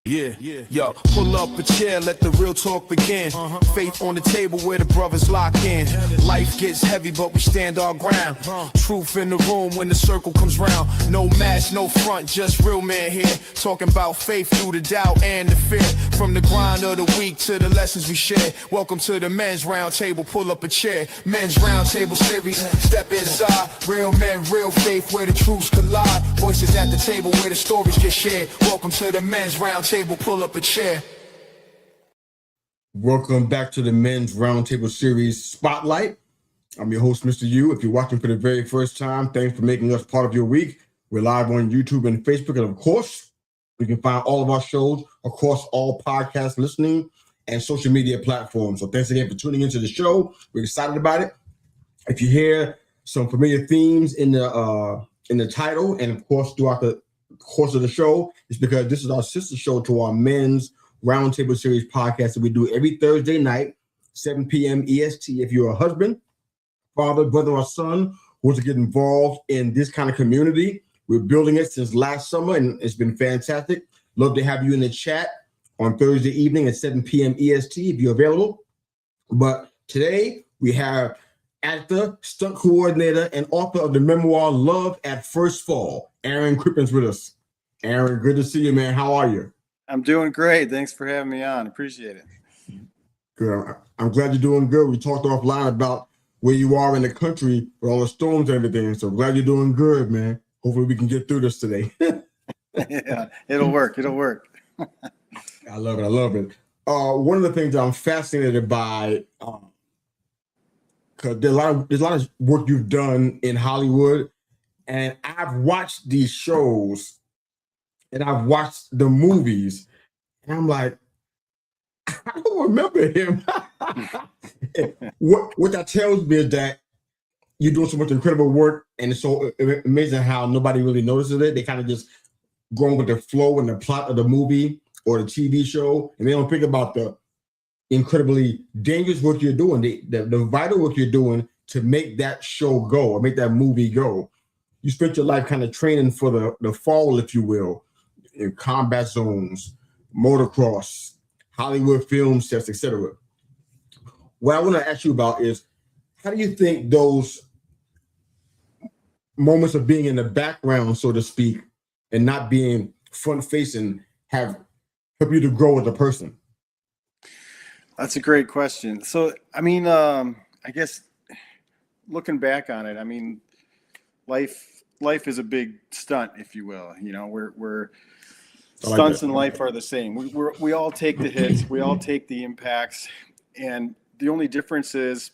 Yo, pull up a chair, let the real talk begin. Faith on the table where the brothers lock in. Life gets heavy, but we stand our ground. Truth in the room when the circle comes round. No mask, no front, just real man here. Talking about faith through the doubt and the fear. From the grind of the week to the lessons we share. Welcome to the men's round table, pull up a chair. Men's round table series, step inside. Real men, real faith where the truths collide. Voices at the table where the stories get shared. Welcome to the men's round table. Pull up a chair. Welcome back to the Men's Roundtable Series Spotlight. I'm your host, Mr. U. If you're watching for the very first time, thanks for making us part of your week. We're live on YouTube and Facebook, and of course, you can find all of our shows across all podcast listening and social media platforms. So thanks again for tuning into the show. We're excited about it. If you hear some familiar themes in the title, and of course throughout the course of the show, is because this is our sister show to our Men's Roundtable Series podcast that we do every Thursday night, 7 p.m. EST. If you're a husband, father, brother, or son who wants to get involved in this kind of community, we're building it since last summer, and it's been fantastic. Love to have you in the chat on Thursday evening at 7 p.m. EST if you're available. But today we have actor, stunt coordinator, and author of the memoir Love at First Fall, Aaron Crippen's with us. Aaron, good to see you, man. How are you? I'm doing great. Thanks for having me on. Appreciate it. Good. I'm glad you're doing good. We talked offline about where you are in the country with all the storms and everything. So glad you're doing good, man. Hopefully we can get through this today. Yeah, it'll work. It'll work. I love it. I love it. One of the things I'm fascinated by, because there's a lot of work you've done in Hollywood, and I've watched these shows and I've watched the movies, and I'm like, I don't remember him. What that tells me is that you're doing so much incredible work, and it's so amazing how nobody really notices it. They kind of just go on with the flow and the plot of the movie or the TV show, and they don't think about the incredibly dangerous work you're doing, the vital work you're doing to make that show go or make that movie go. You spent your life kind of training for the fall, if you will, in combat zones, motocross, Hollywood film sets, etc. What I want to ask you about is, how do you think those moments of being in the background, so to speak, and not being front-facing have helped you to grow as a person? That's a great question. So, I mean, I guess looking back on it, I mean, life is a big stunt, if you will. You know, we're stunts in life are the same. We all take the hits, we all take the impacts, and the only difference is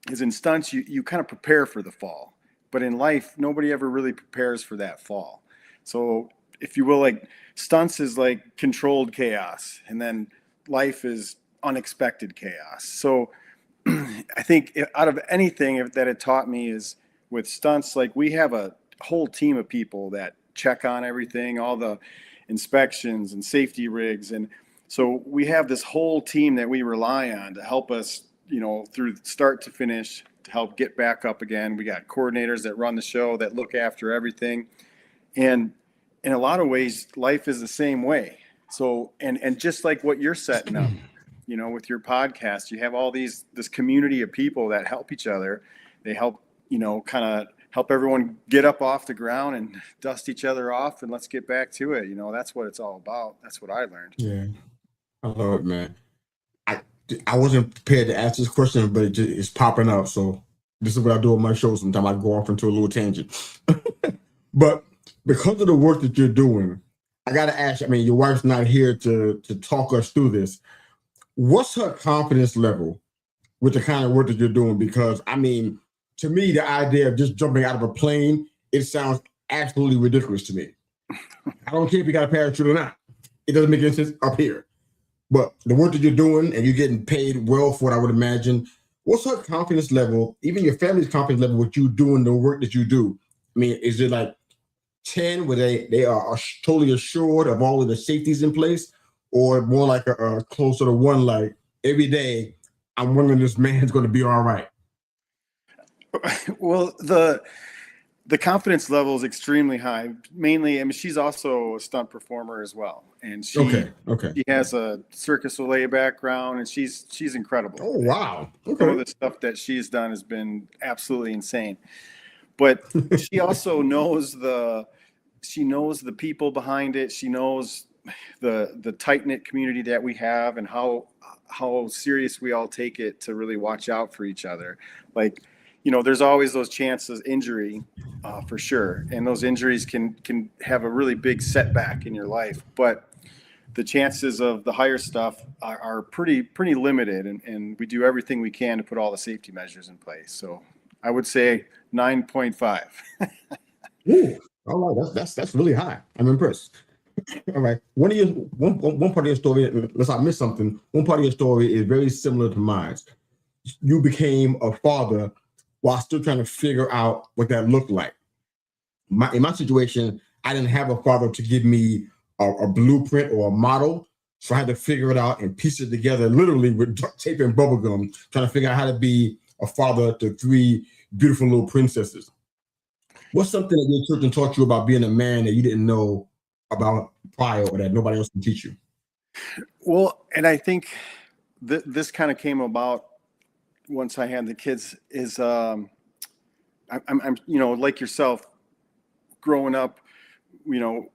in stunts you kind of prepare for the fall, but in life nobody ever really prepares for that fall. So, if you will, like stunts is like controlled chaos, and then life is unexpected chaos. So I think out of anything that it taught me is with stunts, like we have a whole team of people that check on everything, all the inspections and safety rigs. And so we have this whole team that we rely on to help us, you know, through start to finish, to help get back up again. We got coordinators that run the show that look after everything. And in a lot of ways, life is the same way. So, and just like what you're setting up, you know, with your podcast, you have all this community of people that help each other. They help, you know, kind of help everyone get up off the ground and dust each other off, and let's get back to it. You know, that's what it's all about. That's what I learned. Yeah, I love it, man. I wasn't prepared to ask this question, but it's popping up. So this is what I do on my show. Sometimes I go off into a little tangent. But because of the work that you're doing, I got to ask, I mean, your wife's not here to talk us through this. What's her confidence level with the kind of work that you're doing? Because, I mean, to me, the idea of just jumping out of a plane, it sounds absolutely ridiculous to me. I don't care if you got a parachute or not. It doesn't make any sense up here. But the work that you're doing, and you're getting paid well for it, I would imagine. What's her confidence level, even your family's confidence level, with you doing the work that you do? I mean, is it like 10 where they are totally assured of all of the safeties in place, or more like a closer to 1, like every day I'm wondering this man's going to be all right? Well, The confidence level is extremely high. Mainly, I mean, she's also a stunt performer as well, and Okay. she has a Circus Soleil background, and she's incredible. Oh, wow. Some of Okay. the stuff that she's done has been absolutely insane. But she also knows the people behind it. She knows the tight knit community that we have, and how serious we all take it to really watch out for each other. Like, there's always those chances injury, for sure, and those injuries can have a really big setback in your life. But the chances of the higher stuff are pretty limited, and we do everything we can to put all the safety measures in place. So I would say 9.5. Ooh, all right. That's really high. I'm impressed. All right. One part of your story, unless I missed something, one part of your story is very similar to mine. You became a father while still trying to figure out what that looked like. In my situation, I didn't have a father to give me a blueprint or a model. So I had to figure it out and piece it together, literally with duct tape and bubble gum, trying to figure out how to be a father to 3 beautiful little princesses. What's something that your children taught you about being a man that you didn't know about prior, or that nobody else can teach you? Well, and I think this kind of came about once I had the kids. Is I'm like yourself, growing up,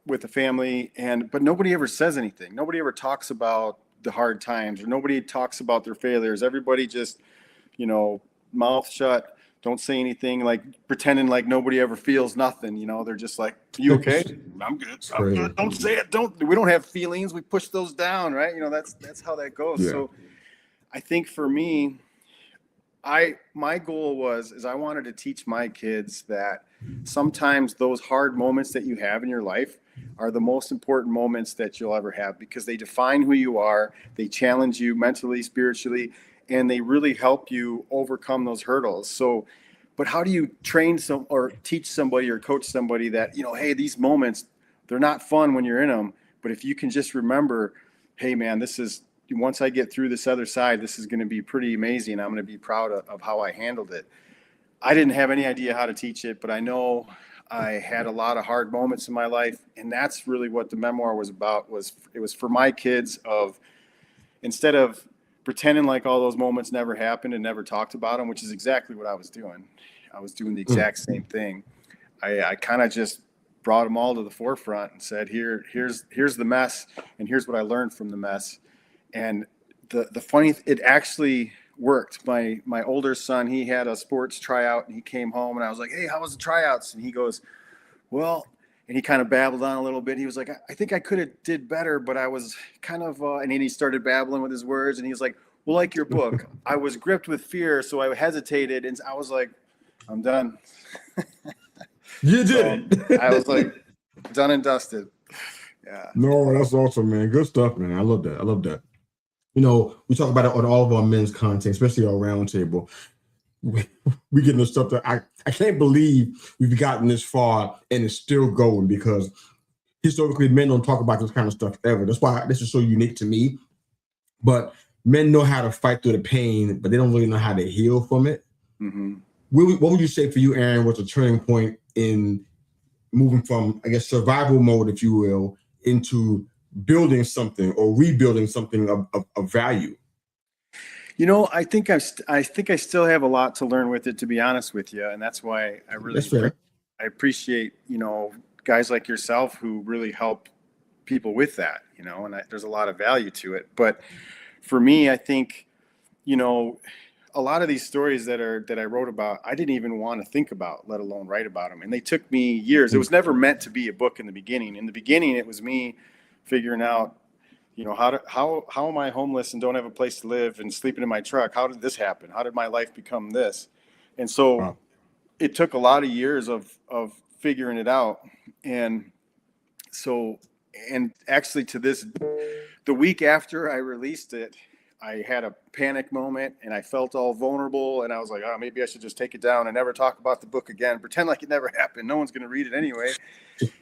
with a family, but nobody ever says anything. Nobody ever talks about the hard times, or nobody talks about their failures. Everybody just, mouth shut, don't say anything, like pretending like nobody ever feels nothing. They're just like, "You okay?" "I'm good. I'm good." "Don't say it. We don't have feelings. We push those down," right? That's how that goes. Yeah. So I think for me, my goal is I wanted to teach my kids that sometimes those hard moments that you have in your life are the most important moments that you'll ever have, because they define who you are, they challenge you mentally, spiritually, and they really help you overcome those hurdles. So, but how do you train or teach somebody or coach somebody that, hey, these moments, they're not fun when you're in them, but if you can just remember, hey man, once I get through this other side, this is going to be pretty amazing. I'm going to be proud of how I handled it. I didn't have any idea how to teach it, but I know I had a lot of hard moments in my life, and that's really what the memoir was about. It was for my kids, of instead of pretending like all those moments never happened and never talked about them, which is exactly what I was doing. I was doing the exact same thing. I kind of just brought them all to the forefront and said, here's the mess, and here's what I learned from the mess. And the funny, it actually worked. My older son, he had a sports tryout, and he came home, and I was like, "Hey, how was the tryouts?" And he goes, "Well," and he kind of babbled on a little bit. He was like, "I think I could have did better, but I was kind of," and then he started babbling with his words, and he was like, "Well, like your book, I was gripped with fear, so I hesitated," and I was like, "I'm done." You did it. I was like, done and dusted. Yeah. No, that's awesome, man. Good stuff, man. I love that. I love that. We talk about it on all of our men's content, especially our roundtable. We get into stuff that I can't believe we've gotten this far and it's still going, because historically men don't talk about this kind of stuff ever. That's why this is so unique to me. But men know how to fight through the pain, but they don't really know how to heal from it. Mm-hmm. What would you say for you, Aaron, was a turning point in moving from, I guess, survival mode, if you will, into building something or rebuilding something of value? I think I still have a lot to learn with it, to be honest with you, and that's why That's fair. I appreciate guys like yourself who really help people with that, and there's a lot of value to it. But for me, I think a lot of these stories that I wrote about, I didn't even want to think about, let alone write about them, and they took me years. It was never meant to be a book in the beginning. In the beginning, it was me figuring out, how am I homeless and don't have a place to live and sleeping in my truck? How did this happen? How did my life become this? And so Wow. it took a lot of years of figuring it out. And so, and actually the week after I released it, I had a panic moment, and I felt all vulnerable, and I was like, oh, maybe I should just take it down and never talk about the book again, pretend like it never happened. No one's going to read it anyway.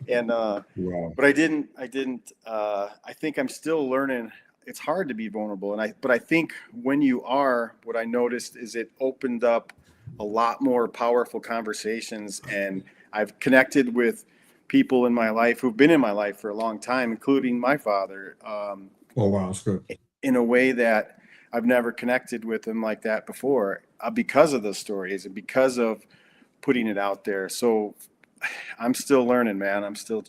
And, Wow. but I didn't, I think I'm still learning. It's hard to be vulnerable. But I think when you are, what I noticed is it opened up a lot more powerful conversations, and I've connected with people in my life who've been in my life for a long time, including my father, Oh, wow, that's good. in a way that I've never connected with him like that before, because of those stories and because of putting it out there. So I'm still learning, man. I'm still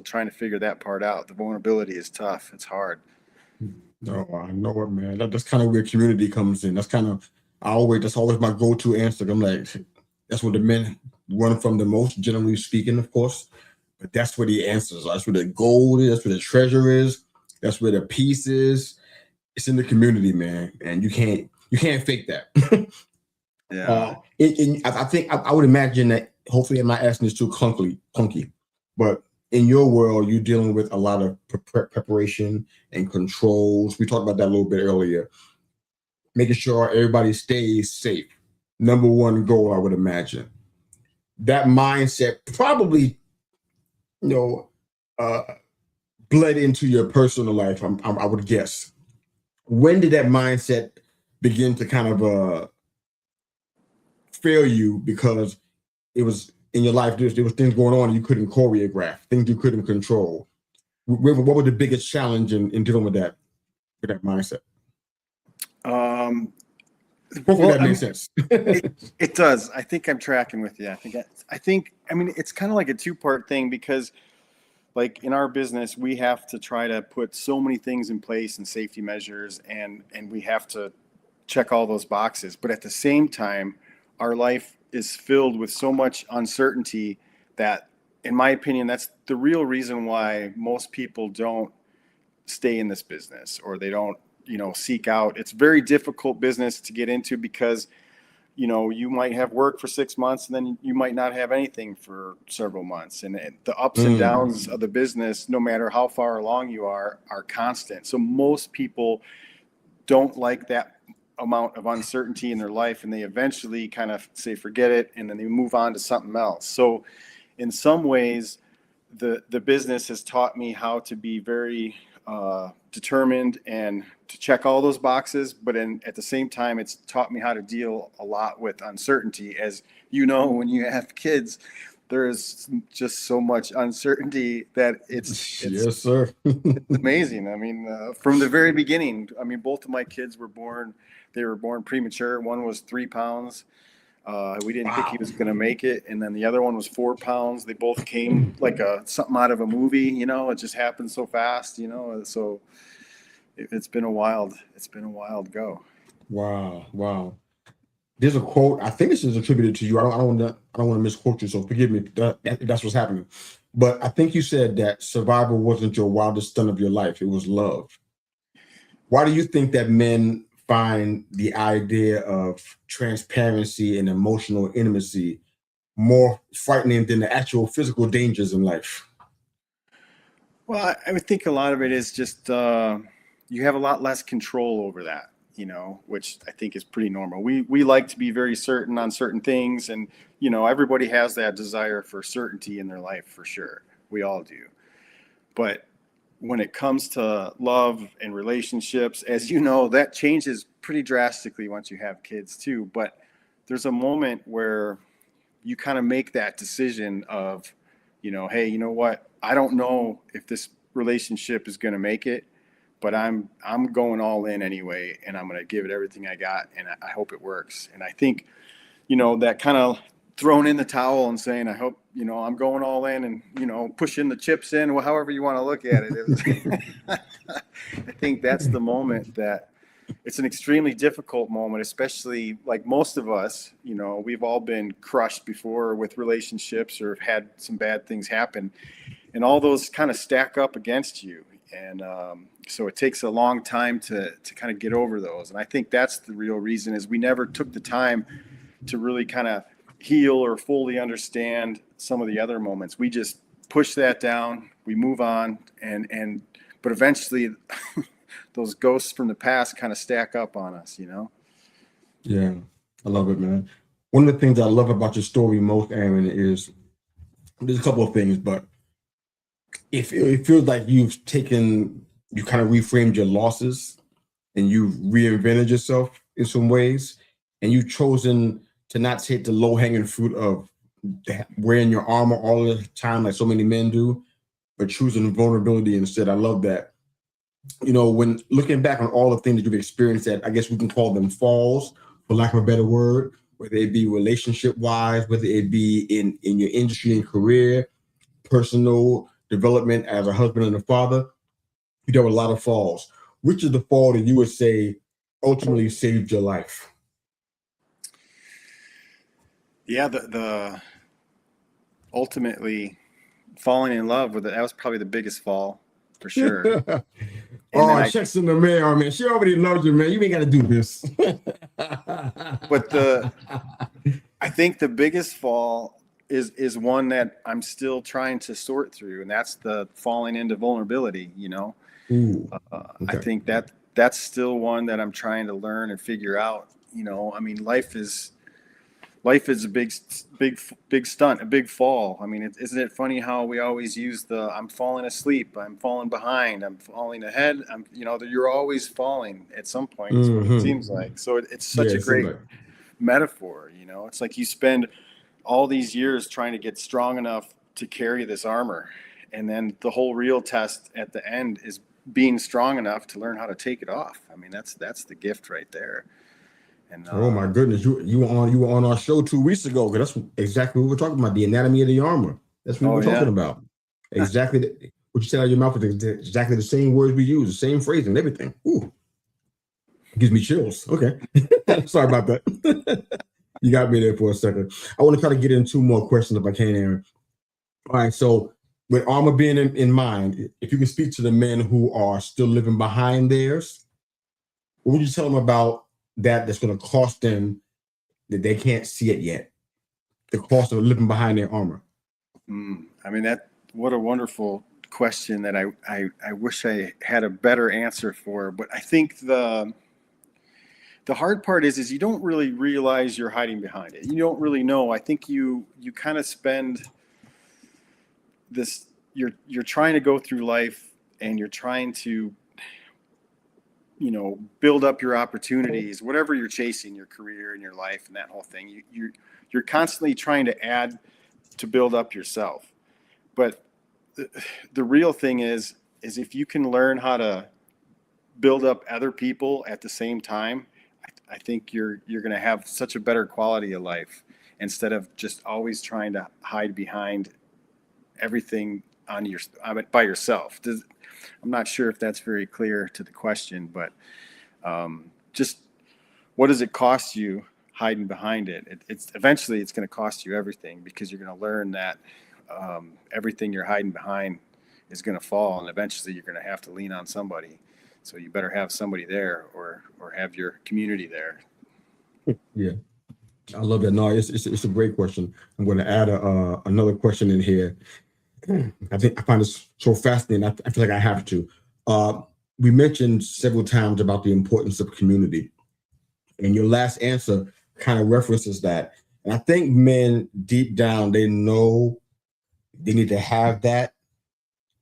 trying to figure that part out. The vulnerability is tough. It's hard. No, I know it, man. That's kind of where community comes in. That's always my go-to answer. I'm like, that's where the men run from the most, generally speaking, of course. But that's where the answers are. That's where the gold is. That's where the treasure is. That's where the peace is. It's in the community, man. And you can't fake that. Yeah. I think I would imagine that. Hopefully, I'm not asking this too clunky, but in your world, you're dealing with a lot of preparation and controls. We talked about that a little bit earlier. Making sure everybody stays safe. Number one goal, I would imagine. That mindset probably, you know, bled into your personal life. I would guess. When did that mindset begin to kind of fail you because it was in your life, there was things going on you couldn't choreograph, things you couldn't control? What was the biggest challenge in dealing with that mindset? Hopefully that makes sense. It does. I think I'm tracking with you. I mean, it's kind of like a two-part thing, because like in our business, we have to try to put so many things in place and safety measures, and we have to check all those boxes. But at the same time, our life is filled with so much uncertainty that, in my opinion, that's the real reason why most people don't stay in this business, or they don't, seek out. It's very difficult business to get into, because, you might have work for 6 months and then you might not have anything for several months. And the ups and downs of the business, no matter how far along you are constant. So most people don't like that amount of uncertainty in their life, and they eventually kind of say, forget it, and then they move on to something else. So in some ways, the business has taught me how to be very determined and to check all those boxes, but at the same time, it's taught me how to deal a lot with uncertainty. As you know, when you have kids, there is just so much uncertainty that it's yes, sir. it's amazing. I mean, from the very beginning, I mean, both of my kids were born premature. One was 3 pounds. We didn't think he was going to make it. And then the other one was 4 pounds. They both came like something out of a movie, it just happened so fast, so it's been a wild go. Wow. There's a quote, I think this is attributed to you. I don't want to misquote you, so forgive me if that's what's happening. But I think you said that survival wasn't your wildest stunt of your life. It was love. Why do you think that men find the idea of transparency and emotional intimacy more frightening than the actual physical dangers in life? Well, I would think a lot of it is just you have a lot less control over that, which I think is pretty normal. We like to be very certain on certain things, and everybody has that desire for certainty in their life, for sure. We all do. But when it comes to love and relationships, as you know, that changes pretty drastically once you have kids too. But there's a moment where you kind of make that decision of, hey, you know what? I don't know if this relationship is going to make it, but I'm going all in anyway, and I'm going to give it everything I got, and I hope it works. And I think, that kind of throwing in the towel and saying, I hope, I'm going all in, and, pushing the chips in, well, however you want to look at it. I think that's the moment that it's an extremely difficult moment, especially like most of us, we've all been crushed before with relationships or had some bad things happen, and all those kind of stack up against you. And so it takes a long time to kind of get over those. And I think that's the real reason, is we never took the time to really kind of heal or fully understand some of the other moments. We just push that down, we move on, but eventually those ghosts from the past kind of stack up on us, Yeah, I love it, man. One of the things I love about your story most, Aaron, is there's a couple of things, but it feels like you kind of reframed your losses and you've reinvented yourself in some ways, and you've chosen to not take the low-hanging fruit of wearing your armor all the time like so many men do, but choosing vulnerability instead. I love that. You know, when looking back on all the things that you've experienced, that I guess we can call them falls, for lack of a better word, whether it be relationship wise, whether it be in your industry and career, personal development as a husband and a father, you dealt with a lot of falls. Which is the fall that you would say ultimately saved your life? Yeah, the ultimately falling in love with it, that was probably the biggest fall for sure. And then Oh, checks in the mail, man. She already loves you, man. You ain't got to do this. but I think the biggest fall is one that I'm still trying to sort through, and that's the falling into vulnerability. Ooh, I okay. think that's still one that I'm trying to learn and figure out. I mean, life is a big stunt, a big fall. I mean, isn't it funny how we always use I'm falling asleep, I'm falling behind, I'm falling ahead. You're always falling at some point is what it seems like. So it's such Yeah, a it seems great like. metaphor. It's like you spend all these years trying to get strong enough to carry this armor. And then the whole real test at the end is being strong enough to learn how to take it off. I mean, that's the gift right there. And Oh my goodness, you were on our show 2 weeks ago, because that's exactly what we're talking about, the anatomy of the armor. That's what oh we're talking yeah, about. Exactly what you said out of your mouth is exactly the same words we use, the same phrase and everything. Ooh, gives me chills. Okay, sorry about that. You got me there for a second. I want to try to get in two more questions if I can, Aaron. All right, so with armor being in mind, if you can speak to the men who are still living behind theirs, what would you tell them about that's going to cost them that they can't see it yet? The cost of living behind their armor. I mean, what a wonderful question that I wish I had a better answer for. But I think the hard part is you don't really realize you're hiding behind it. You don't really know. I think you kind of spend this. You're trying to go through life, and you're trying to build up your opportunities, whatever you're chasing, your career and your life and that whole thing. You're constantly trying to add to build up yourself. But the real thing is if you can learn how to build up other people at the same time, I think you're going to have such a better quality of life, instead of just always trying to hide behind everything by yourself. I'm not sure if that's very clear to the question, but just what does it cost you hiding behind it? It's eventually it's going to cost you everything, because you're going to learn that everything you're hiding behind is going to fall, and eventually you're going to have to lean on somebody. So you better have somebody there, or have your community there. Yeah, I love that. No, it's a great question. I'm going to add another question in here. I find this so fascinating. I feel like I have to. We mentioned several times about the importance of community, and your last answer kind of references that. And I think men deep down, they know they need to have that.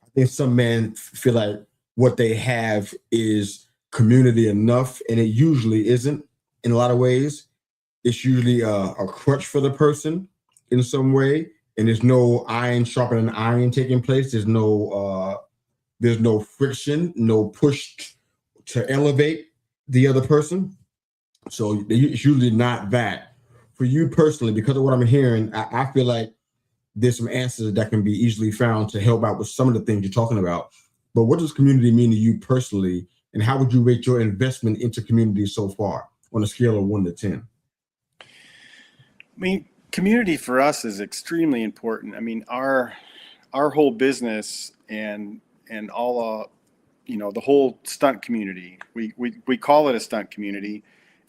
I think some men feel like what they have is community enough, and it usually isn't in a lot of ways. It's usually a crutch for the person in some way, and there's no iron sharpening iron taking place. There's no friction, no push to elevate the other person. So it's usually not that. For you personally, because of what I'm hearing, I feel like there's some answers that can be easily found to help out with some of the things you're talking about. But what does community mean to you personally, and how would you rate your investment into community so far on a scale of 1 to 10? I mean, community for us is extremely important. I mean, our whole business and all the whole stunt community. We call it a stunt community,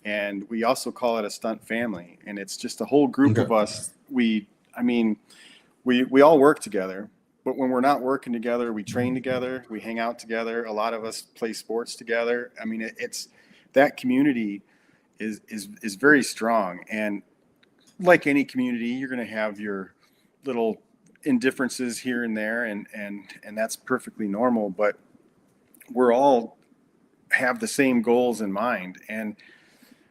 and we also call it a stunt family. And it's just a whole group Okay. of us. We all work together, but when we're not working together, we train together, we hang out together. A lot of us play sports together. I mean, it's that community is very strong. And like any community, you're going to have your little indifferences here and there, and that's perfectly normal. But we're all have the same goals in mind. And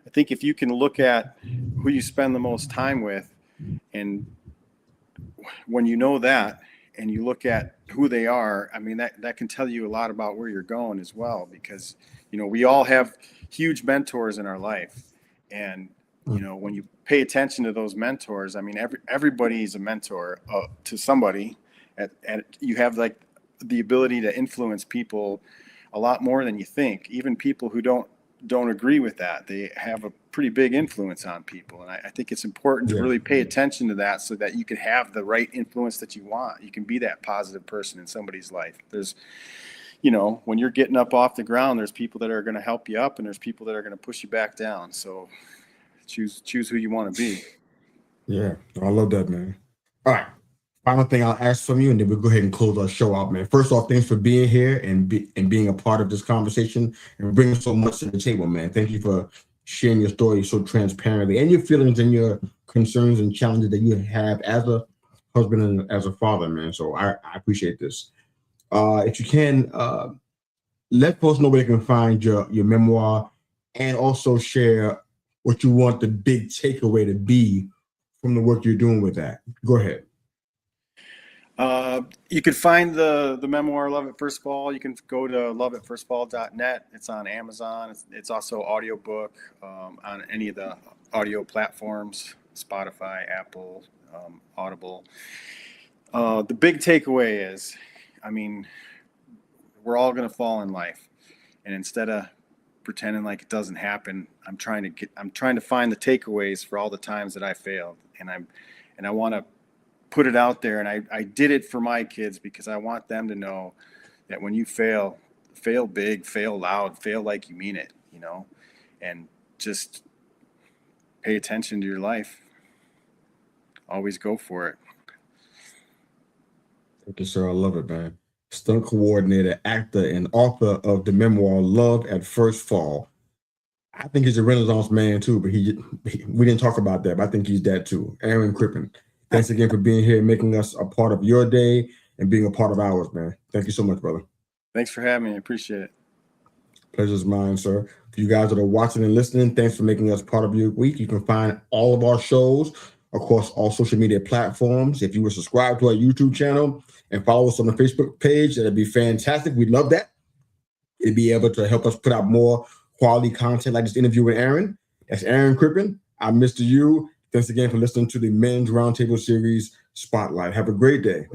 I think if you can look at who you spend the most time with, and when you know that and you look at who they are, I mean, that can tell you a lot about where you're going as well, because, you know, we all have huge mentors in our life. And, you know, when you pay attention to those mentors, I mean, everybody is a mentor to somebody, and you have like the ability to influence people a lot more than you think. Even people who don't agree with that, they have a pretty big influence on people. And I think it's important to really pay attention to that, so that you can have the right influence that you want. You can be that positive person in somebody's life. There's, you know, when you're getting up off the ground, there's people that are going to help you up, and there's people that are going to push you back down. So choose who you want to be. Yeah, I love that, man. All right. Final thing I'll ask from you, and then we'll go ahead and close our show out, man. First off, thanks for being here and being a part of this conversation and bringing so much to the table, man. Thank you for sharing your story so transparently, and your feelings and your concerns and challenges that you have as a husband and as a father, man. So I appreciate this. If you can, let folks know where they can find your memoir, and also share what you want the big takeaway to be from the work you're doing with that. Go ahead. You can find the memoir Love at First Fall. You can go to loveatfirstfall.net. It's on Amazon. It's also audiobook on any of the audio platforms, Spotify, Apple, Audible. The big takeaway is, I mean, we're all going to fall in life, and instead of pretending like it doesn't happen, I'm trying to find the takeaways for all the times that I failed, and I want to put it out there. And I did it for my kids, because I want them to know that when you fail big, fail loud, fail like you mean it, you know, and just pay attention to your life. Always go for it. Thank you, sir. I love it, man. Stunt coordinator, actor, and author of the memoir Love at First Fall. I think he's a Renaissance man too, but we didn't talk about that, but I think he's that too. Aaron Crippen. Thanks again for being here, making us a part of your day and being a part of ours, man. Thank you so much, brother. Thanks for having me. I appreciate it. Pleasure's mine, sir. For you guys that are watching and listening, thanks for making us part of your week. You can find all of our shows across all social media platforms. If you were subscribed to our YouTube channel and follow us on the Facebook page, that'd be fantastic. We'd love that. It'd be able to help us put out more quality content like this interview with Aaron. That's Aaron Crippen. I'm Mr. U. Thanks again for listening to the Men's Roundtable Series Spotlight. Have a great day.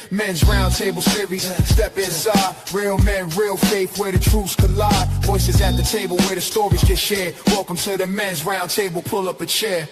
Men's Roundtable Series, step inside. Real men, real faith, where the truths collide. Voices at the table where the stories get shared. Welcome to the Men's Roundtable, pull up a chair.